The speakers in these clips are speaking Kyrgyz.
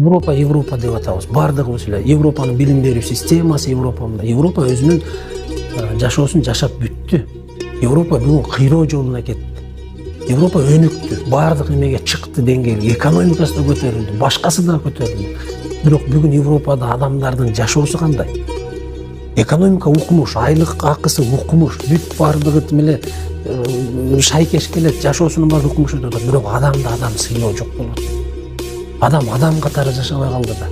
Европа деп атабыз. Бардыгыбыз эле Европанын билим берүү системасы Европа өзүнүн жашоосун жашап бүттү. Европа бүгүн кыйроо жолуна кетти. Европа өнүктү, баардык немеге чыкты деңгээлге, экономикасы да көтөрүлдү, башкасы да көтөрүлдү. Бирок бүгүн Европада адамдардын жашоосу кандай? Экономика укмуш, айлык акысы укмуш, бүт баардыгы эле шайкеш келет, жашоосунун баары укмуш өтүп атат. Бирок адам сыйлоо жок болот. Адам катары жашабай калды да.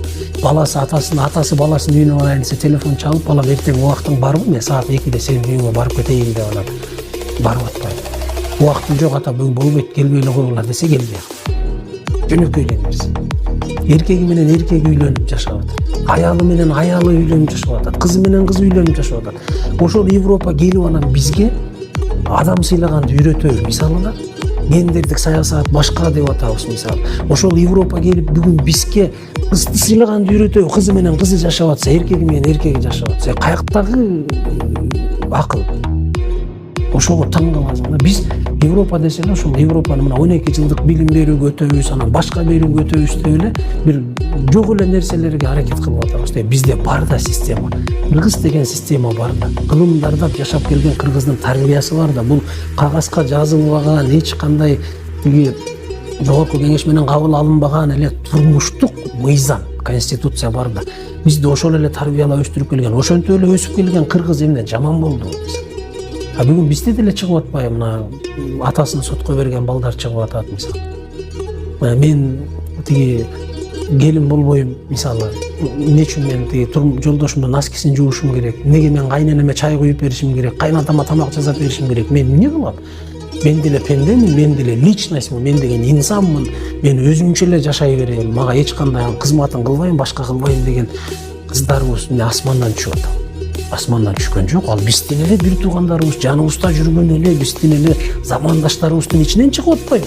Атасы баласынын үйүнө барайын десе телефон чалып, балам эртең убактың барбы? Мен саат 2-де сенин үйүңө барып кетейин деп анан барып атпайм. Убактым жок ата, бүгүн болбойт, келбей эле койгула десе келбей калат. Жөнөкөй нерсе. Эркеги менен эркек үйлөнүп жашап атат. Аялы менен аялы үйлөнүп жашап атат. Кызы менен кыз үйлөнүп жашап атат. Ошол Европа келип анан бизге адам сыйлаганды үйрөтөбү? Мисалы гендердик саясат башка деп атабыз мисалы. Ошол Европа келип бүгүн бизге кызды сыйлаганды үйрөтөбү? Кызы менен кызы жашап атса, эркеги менен эркеги жашап атса, каяктагы акыл? Ошого таң каласың. Биз Европа десе эле ошол Европаны мына 12 жылдык билим берүүгө өтөбүз, анан башка берүүгө өтөбүз деп эле бир жок эле нерселерге аракет кылып атабыз. Бизде бар да система. Кыргыз деген система бар да. Кылымдарда жашап келген кыргыздын тарбиясы бар да. Бул кагазга жазылбаган, эч кандай тиги жогорку кеңеш менен кабыл алынбаган эле турмуштук мыйзам, конституция бар да. Бизди ошол эле тарбиялап өстүрүп келген, ошентип эле өсүп келген кыргыз эмне жаман болду? А бүгүн бизде деле чыгып атпайбы? Мына атасын сотко берген балдар чыгып атат мисалы. Мен тиги келин болбойм мисалы. Эмне үчүн мен тиги жолдошумдун носкисин жуушум керек? Неге мен кайненеме чай куюп беришим керек? Кайнатама тамак жасап беришим керек? Мен эмне кылам? Мен деле пендемин, мен деле личностмун, мен деген инсанмын. Мен өзүмчө эле жашай берейин. Мага эч кандай кызматын кылбайм, башка кылбайм деген кыздарыбыз асмандан түшүп атат. Асмандан түшкөн жок. Ал биздин эле бир туугандарыбыз, жаныбызда жүргөн эле биздин эле замандаштарыбыздын ичинен чыгып атпайбы?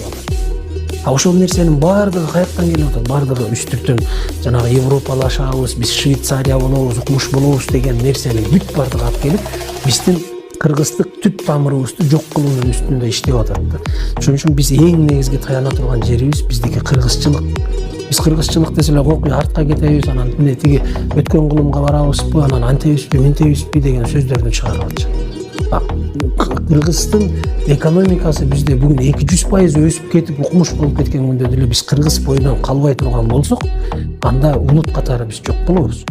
А ошол нерсенин баардыгы каяктан келип атат? Баардыгы үстүртөн жанагы европалашабыз, биз Швейцария болобуз, укмуш болобуз деген нерсенин бүт баардыгы алып келип биздин кыргыздык түп тамырыбызды жок кылуунун үстүндө иштеп атат да. Ошон үчүн биз эң негизги таяна турган жерибиз биздики кыргызчылык. Биз кыргызчылык десе эле окуй артка кетебиз, анан мына тиги өткөн кылымга барабызбы, анан антебизби, мынтебизби деген сөздөрдү чыгарып атышат. Кыргыздын экономикасы бизде бүгүн 200% өсүп кетип, укмуш болуп кеткен күндө деле биз кыргыз боюнан калбай турган болсок, анда улут катары биз жок болобуз.